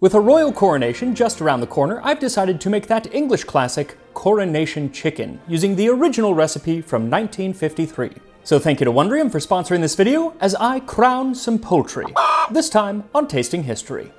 With a royal coronation just around the corner, I've decided to make that English classic, Coronation Chicken, using the original recipe from 1953. So thank you to Wondrium for sponsoring this video as I crown some poultry, this time on Tasting History.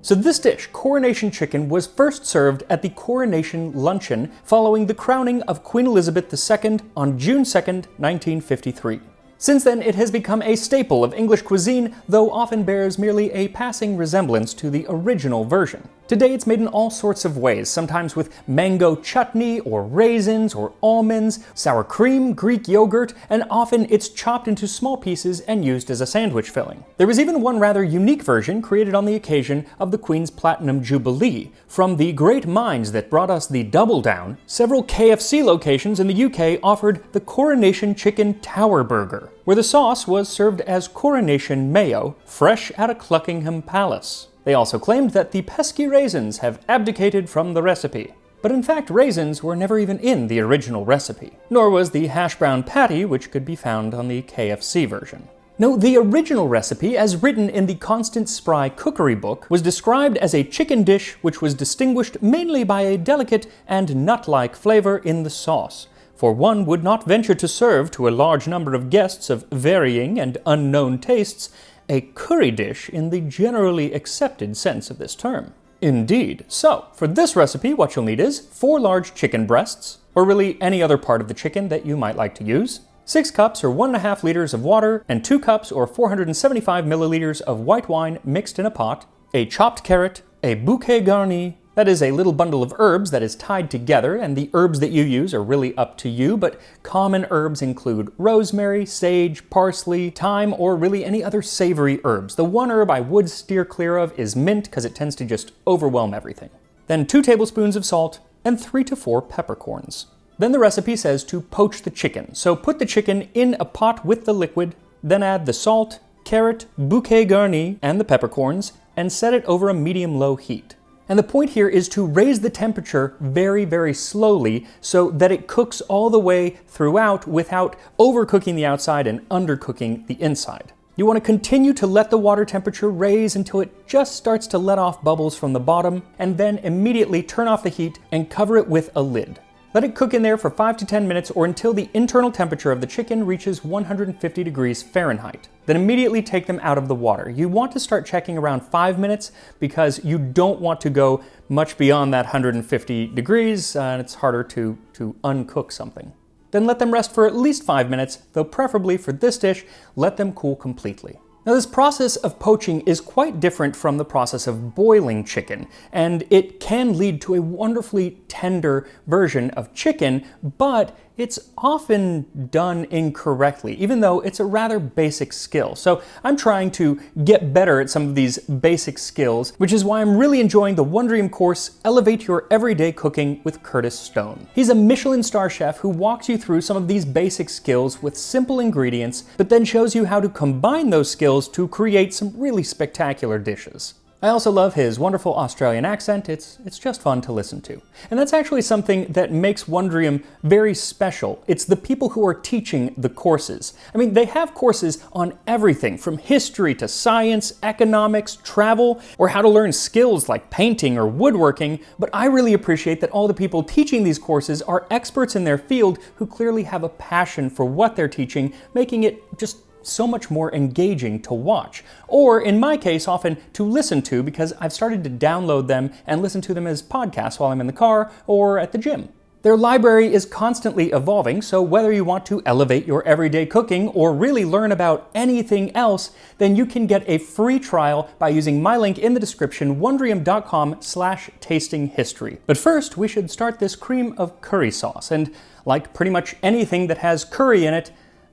So this dish, Coronation Chicken, was first served at the Coronation Luncheon following the crowning of Queen Elizabeth II on June 2nd, 1953. Since then, it has become a staple of English cuisine, though often bears merely a passing resemblance to the original version. Today it's made in all sorts of ways, sometimes with mango chutney, or raisins, or almonds, sour cream, Greek yogurt, and often it's chopped into small pieces and used as a sandwich filling. There was even one rather unique version created on the occasion of the Queen's Platinum Jubilee. From the great minds that brought us the Double Down, several KFC locations in the UK offered the Coronation Chicken Tower Burger, where the sauce was served as Coronation Mayo, fresh out of Cluckingham Palace. They also claimed that the pesky raisins have abdicated from the recipe. But in fact, raisins were never even in the original recipe, nor was the hash brown patty, which could be found on the KFC version. No, the original recipe, as written in the Constance Spry Cookery Book, was described as a chicken dish which was distinguished mainly by a delicate and nut-like flavor in the sauce. For one would not venture to serve to a large number of guests of varying and unknown tastes a curry dish in the generally accepted sense of this term. Indeed. So, for this recipe, what you'll need is 4 large chicken breasts, or really any other part of the chicken that you might like to use, 6 cups or 1.5 liters of water, and 2 cups or 475 milliliters of white wine mixed in a pot, a chopped carrot, a bouquet garni, that is a little bundle of herbs that is tied together, and the herbs that you use are really up to you, but common herbs include rosemary, sage, parsley, thyme, or really any other savory herbs. The one herb I would steer clear of is mint, because it tends to just overwhelm everything. Then 2 tablespoons of salt, and 3 to 4 peppercorns. Then the recipe says to poach the chicken, so put the chicken in a pot with the liquid, then add the salt, carrot, bouquet garni, and the peppercorns, and set it over a medium-low heat. And the point here is to raise the temperature very, very slowly so that it cooks all the way throughout without overcooking the outside and undercooking the inside. You want to continue to let the water temperature raise until it just starts to let off bubbles from the bottom, and then immediately turn off the heat and cover it with a lid. Let it cook in there for 5 to 10 minutes or until the internal temperature of the chicken reaches 150 degrees Fahrenheit. Then immediately take them out of the water. You want to start checking around 5 minutes because you don't want to go much beyond that 150 degrees and it's harder to uncook something. Then let them rest for at least 5 minutes, though preferably for this dish, let them cool completely. Now this process of poaching is quite different from the process of boiling chicken, and it can lead to a wonderfully tender version of chicken, but it's often done incorrectly, even though it's a rather basic skill. So I'm trying to get better at some of these basic skills, which is why I'm really enjoying the Wondrium course, Elevate Your Everyday Cooking with Curtis Stone. He's a Michelin star chef who walks you through some of these basic skills with simple ingredients, but then shows you how to combine those skills to create some really spectacular dishes. I also love his wonderful Australian accent. It's just fun to listen to. And that's actually something that makes Wondrium very special. It's the people who are teaching the courses. I mean, they have courses on everything from history to science, economics, travel, or how to learn skills like painting or woodworking, but I really appreciate that all the people teaching these courses are experts in their field who clearly have a passion for what they're teaching, making it just so much more engaging to watch, or in my case, often to listen to, because I've started to download them and listen to them as podcasts while I'm in the car or at the gym. Their library is constantly evolving, so whether you want to elevate your everyday cooking or really learn about anything else, then you can get a free trial by using my link in the description, wondrium.com/tastinghistory. But first, we should start this cream of curry sauce, and like pretty much anything that has curry in it,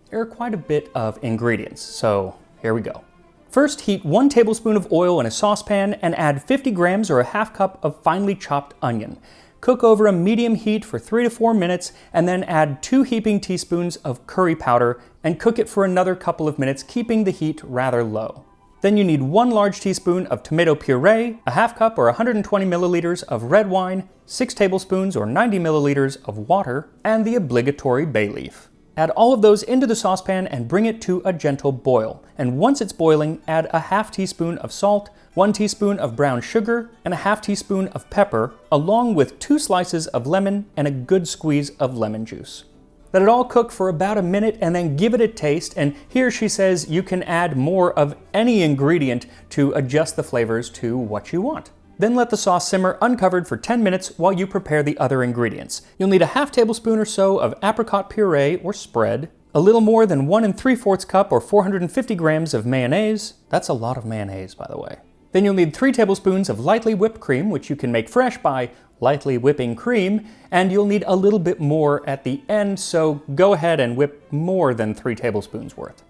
there are quite a bit of ingredients, so here we go. First, heat 1 tablespoon of oil in a saucepan and add 50 grams or a half cup of finely chopped onion. Cook over a medium heat for 3 to 4 minutes and then add 2 heaping teaspoons of curry powder and cook it for another couple of minutes, keeping the heat rather low. Then you need 1 large teaspoon of tomato puree, a half cup or 120 milliliters of red wine, 6 tablespoons or 90 milliliters of water, and the obligatory bay leaf. Add all of those into the saucepan and bring it to a gentle boil. And once it's boiling, add a half teaspoon of salt, 1 teaspoon of brown sugar, and a half teaspoon of pepper, along with 2 slices of lemon and a good squeeze of lemon juice. Let it all cook for about a minute and then give it a taste, and here she says you can add more of any ingredient to adjust the flavors to what you want. Then let the sauce simmer uncovered for 10 minutes while you prepare the other ingredients. You'll need a half tablespoon or so of apricot puree or spread, a little more than 1 3/4 cup or 450 grams of mayonnaise. That's a lot of mayonnaise, by the way. Then you'll need 3 tablespoons of lightly whipped cream, which you can make fresh by lightly whipping cream, and you'll need a little bit more at the end, so go ahead and whip more than 3 tablespoons worth.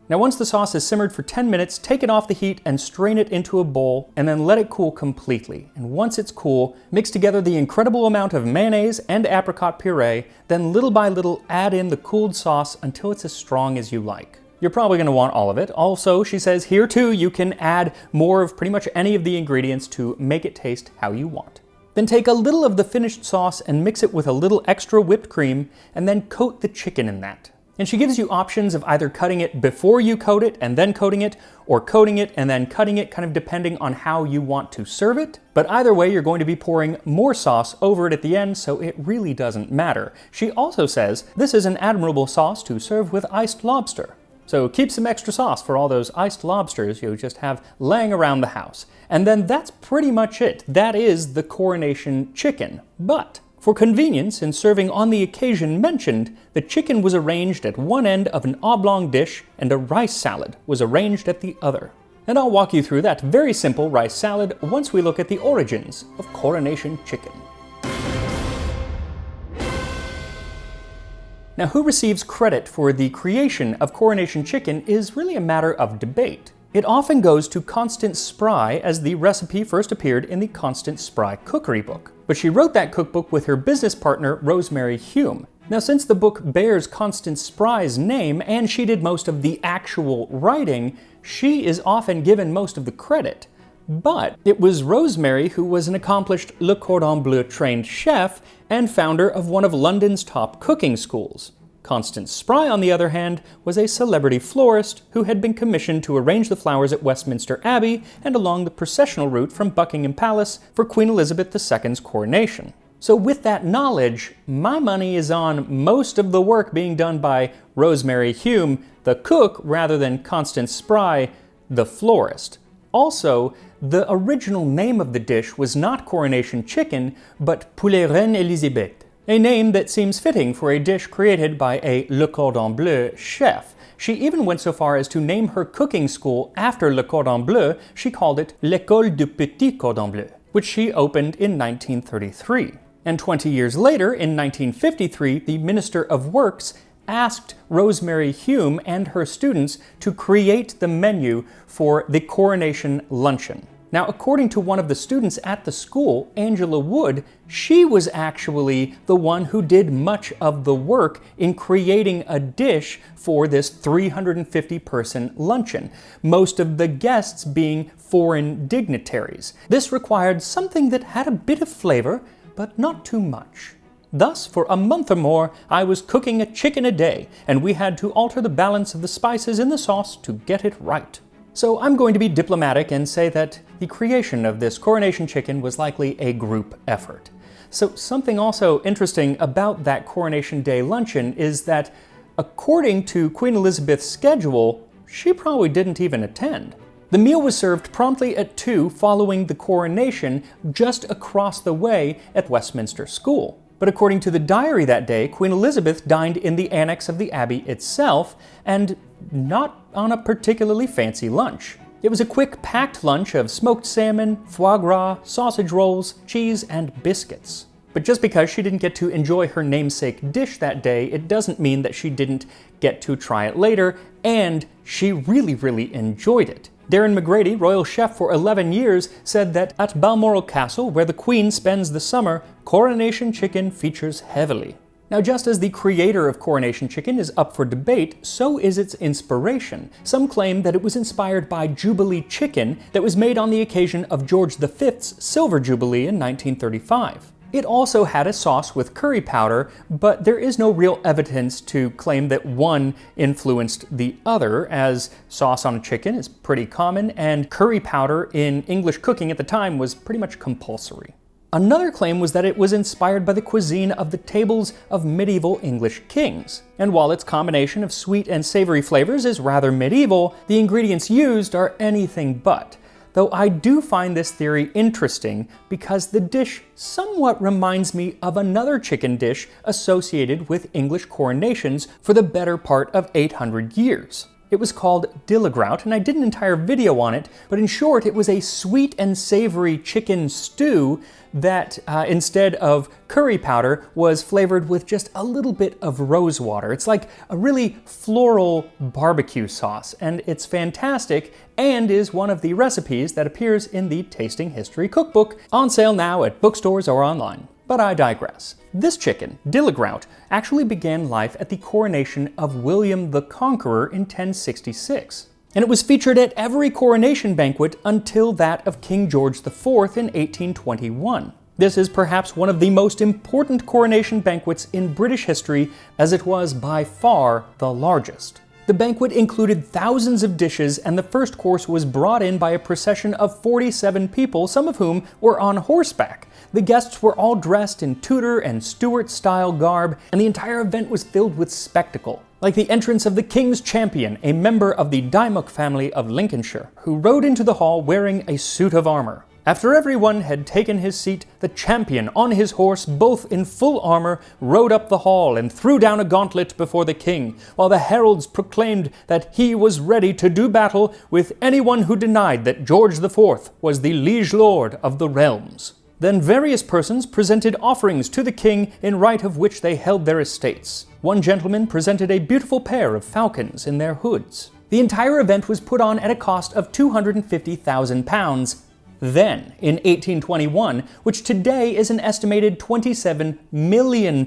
Now once the sauce is simmered for 10 minutes, take it off the heat and strain it into a bowl, and then let it cool completely. And once it's cool, mix together the incredible amount of mayonnaise and apricot puree, then little by little add in the cooled sauce until it's as strong as you like. You're probably going to want all of it. Also, she says here too, you can add more of pretty much any of the ingredients to make it taste how you want. Then take a little of the finished sauce and mix it with a little extra whipped cream, and then coat the chicken in that. And she gives you options of either cutting it before you coat it and then coating it, or coating it and then cutting it, kind of depending on how you want to serve it. But either way, you're going to be pouring more sauce over it at the end, so it really doesn't matter. She also says this is an admirable sauce to serve with iced lobster. So keep some extra sauce for all those iced lobsters you just have laying around the house. And then that's pretty much it. That is the Coronation Chicken. But for convenience in serving on the occasion mentioned, the chicken was arranged at one end of an oblong dish and a rice salad was arranged at the other. And I'll walk you through that very simple rice salad once we look at the origins of Coronation Chicken. Now, who receives credit for the creation of Coronation Chicken is really a matter of debate. It often goes to Constance Spry, as the recipe first appeared in the Constance Spry cookery book. But she wrote that cookbook with her business partner, Rosemary Hume. Now, since the book bears Constance Spry's name and she did most of the actual writing, she is often given most of the credit. But it was Rosemary who was an accomplished Le Cordon Bleu trained chef and founder of one of London's top cooking schools. Constance Spry, on the other hand, was a celebrity florist who had been commissioned to arrange the flowers at Westminster Abbey and along the processional route from Buckingham Palace for Queen Elizabeth II's coronation. So with that knowledge, my money is on most of the work being done by Rosemary Hume, the cook, rather than Constance Spry, the florist. Also, the original name of the dish was not Coronation Chicken, but Poulet Reine Elisabeth, a name that seems fitting for a dish created by a Le Cordon Bleu chef. She even went so far as to name her cooking school after Le Cordon Bleu. She called it L'École du Petit Cordon Bleu, which she opened in 1933. And 20 years later, in 1953, the Minister of Works asked Rosemary Hume and her students to create the menu for the Coronation Luncheon. Now, according to one of the students at the school, Angela Wood, she was actually the one who did much of the work in creating a dish for this 350-person luncheon, most of the guests being foreign dignitaries. This required something that had a bit of flavor, but not too much. Thus, for a month or more, I was cooking a chicken a day, and we had to alter the balance of the spices in the sauce to get it right. So I'm going to be diplomatic and say that the creation of this Coronation Chicken was likely a group effort. So something also interesting about that Coronation Day luncheon is that, according to Queen Elizabeth's schedule, she probably didn't even attend. The meal was served promptly at 2 following the coronation just across the way at Westminster School. But according to the diary that day, Queen Elizabeth dined in the annex of the Abbey itself, and not on a particularly fancy lunch. It was a quick, packed lunch of smoked salmon, foie gras, sausage rolls, cheese, and biscuits. But just because she didn't get to enjoy her namesake dish that day, it doesn't mean that she didn't get to try it later, and she really enjoyed it. Darren McGrady, royal chef for 11 years, said that at Balmoral Castle, where the Queen spends the summer, Coronation Chicken features heavily. Now, just as the creator of Coronation Chicken is up for debate, so is its inspiration. Some claim that it was inspired by Jubilee chicken that was made on the occasion of George V's Silver Jubilee in 1935. It also had a sauce with curry powder, but there is no real evidence to claim that one influenced the other, as sauce on a chicken is pretty common, and curry powder in English cooking at the time was pretty much compulsory. Another claim was that it was inspired by the cuisine of the tables of medieval English kings. And while its combination of sweet and savory flavors is rather medieval, the ingredients used are anything but. Though I do find this theory interesting because the dish somewhat reminds me of another chicken dish associated with English coronations for the better part of 800 years. It was called dillegrout, and I did an entire video on it, but in short, it was a sweet and savory chicken stew that, instead of curry powder, was flavored with just a little bit of rose water. It's like a really floral barbecue sauce, and it's fantastic, and is one of the recipes that appears in the Tasting History Cookbook, on sale now at bookstores or online. But I digress. This chicken, dillegrout, actually began life at the coronation of William the Conqueror in 1066. And it was featured at every coronation banquet until that of King George IV in 1821. This is perhaps one of the most important coronation banquets in British history, as it was by far the largest. The banquet included thousands of dishes, and the first course was brought in by a procession of 47 people, some of whom were on horseback. The guests were all dressed in Tudor and Stuart-style garb, and the entire event was filled with spectacle, like the entrance of the King's Champion, a member of the Dymock family of Lincolnshire, who rode into the hall wearing a suit of armor. After everyone had taken his seat, the champion on his horse, both in full armor, rode up the hall and threw down a gauntlet before the king, while the heralds proclaimed that he was ready to do battle with anyone who denied that George IV was the liege lord of the realms. Then various persons presented offerings to the king in right of which they held their estates. One gentleman presented a beautiful pair of falcons in their hoods. The entire event was put on at a cost of £250,000, then in 1821, which today is an estimated £27 million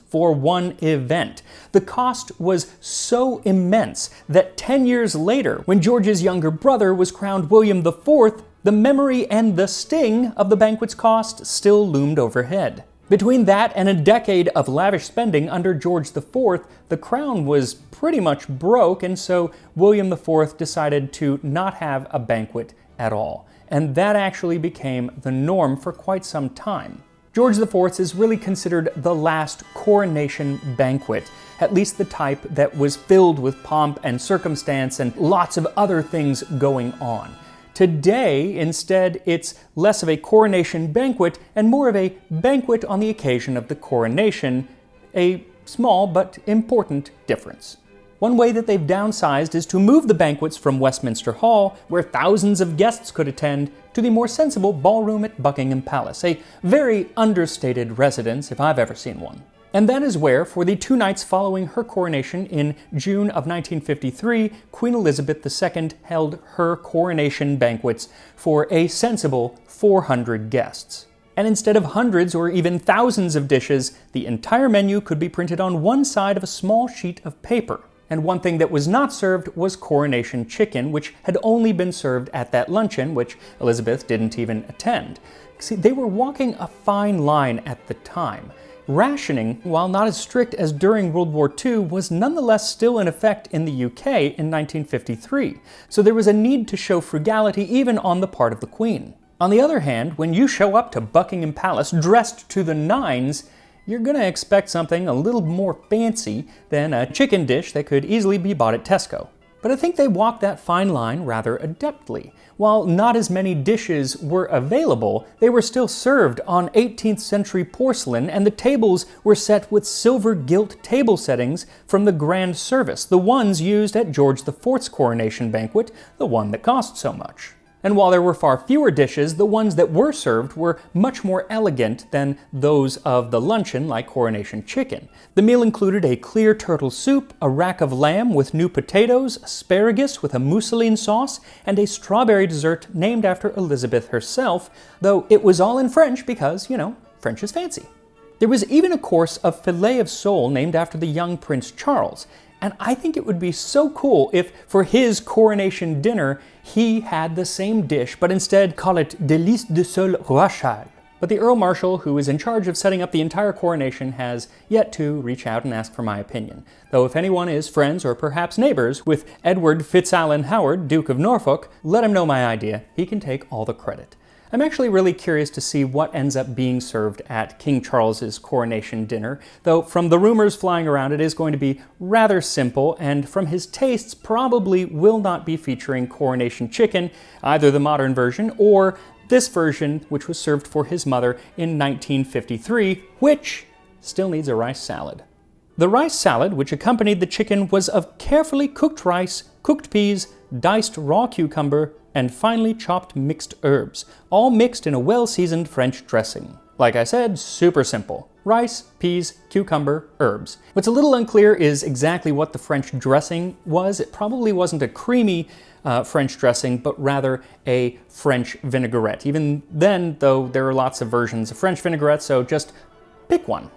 for one event. The cost was so immense that 10 years later, when George's younger brother was crowned William IV, the memory and the sting of the banquet's cost still loomed overhead. Between that and a decade of lavish spending under George IV, the crown was pretty much broke, and so William IV decided to not have a banquet at all. And that actually became the norm for quite some time. George IV is really considered the last coronation banquet, at least the type that was filled with pomp and circumstance and lots of other things going on. Today, instead, it's less of a coronation banquet and more of a banquet on the occasion of the coronation, a small but important difference. One way that they've downsized is to move the banquets from Westminster Hall, where thousands of guests could attend, to the more sensible ballroom at Buckingham Palace, a very understated residence if I've ever seen one. And that is where, for the 2 nights following her coronation in June of 1953, Queen Elizabeth II held her coronation banquets for a sensible 400 guests. And instead of hundreds or even thousands of dishes, the entire menu could be printed on one side of a small sheet of paper. And one thing that was not served was Coronation Chicken, which had only been served at that luncheon, which Elizabeth didn't even attend. See, they were walking a fine line at the time. Rationing, while not as strict as during World War II, was nonetheless still in effect in the UK in 1953, so there was a need to show frugality even on the part of the Queen. On the other hand, when you show up to Buckingham Palace dressed to the nines, you're gonna expect something a little more fancy than a chicken dish that could easily be bought at Tesco. But I think they walked that fine line rather adeptly. While not as many dishes were available, they were still served on 18th century porcelain, and the tables were set with silver gilt table settings from the grand service, the ones used at George IV's coronation banquet, the one that cost so much. And while there were far fewer dishes, the ones that were served were much more elegant than those of the luncheon, like Coronation Chicken. The meal included a clear turtle soup, a rack of lamb with new potatoes, asparagus with a mousseline sauce, and a strawberry dessert named after Elizabeth herself, though it was all in French because, French is fancy. There was even a course of filet of sole named after the young Prince Charles. And I think it would be so cool if, for his coronation dinner, he had the same dish, but instead call it délice de sole royale. But the Earl Marshal, who is in charge of setting up the entire coronation, has yet to reach out and ask for my opinion. Though if anyone is friends or perhaps neighbors with Edward Fitzalan Howard, Duke of Norfolk, let him know my idea. He can take all the credit. I'm actually really curious to see what ends up being served at King Charles's coronation dinner, though from the rumors flying around it is going to be rather simple, and from his tastes probably will not be featuring Coronation Chicken, either the modern version or this version, which was served for his mother in 1953, which still needs a rice salad. The rice salad, which accompanied the chicken, was of carefully cooked rice, cooked peas, diced raw cucumber, and finely chopped mixed herbs, all mixed in a well-seasoned French dressing. Like I said, super simple. Rice, peas, cucumber, herbs. What's a little unclear is exactly what the French dressing was. It probably wasn't a creamy French dressing, but rather a French vinaigrette. Even then, though, there are lots of versions of French vinaigrette, so just pick one.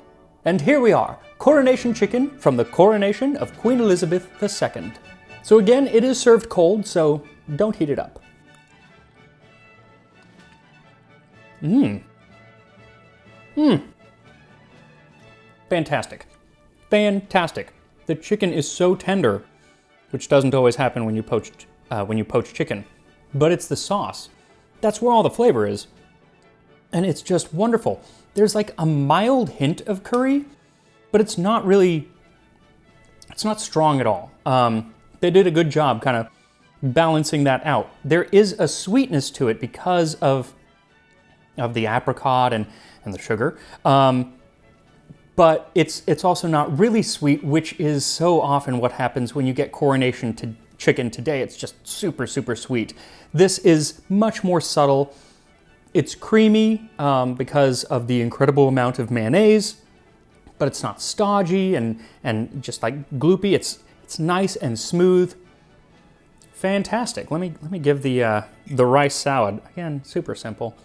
And here we are, Coronation Chicken from the coronation of Queen Elizabeth II. So again, it is served cold, so don't heat it up. Fantastic. Fantastic. The chicken is so tender, which doesn't always happen when you poach chicken. But it's the sauce. That's where all the flavor is. And it's just wonderful. There's like a mild hint of curry, but it's not strong at all. They did a good job kind of balancing that out. There is a sweetness to it because of the apricot and the sugar. But it's also not really sweet, which is so often what happens when you get coronation chicken today. It's just super, super sweet. This is much more subtle. It's creamy because of the incredible amount of mayonnaise, but it's not stodgy and just like gloopy. It's nice and smooth. Fantastic. Let me give the rice salad, again, super simple.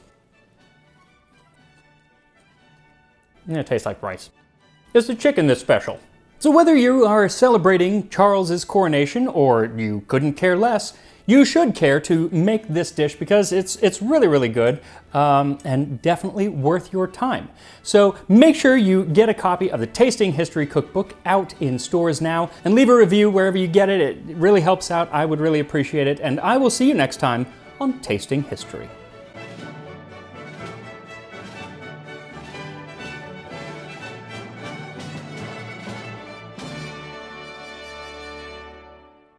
And it tastes like rice. It's the chicken that's special. So whether you are celebrating Charles's coronation or you couldn't care less, you should care to make this dish because it's really, really good and definitely worth your time. So make sure you get a copy of the Tasting History Cookbook out in stores now and leave a review wherever you get it. It really helps out. I would really appreciate it. And I will see you next time on Tasting History.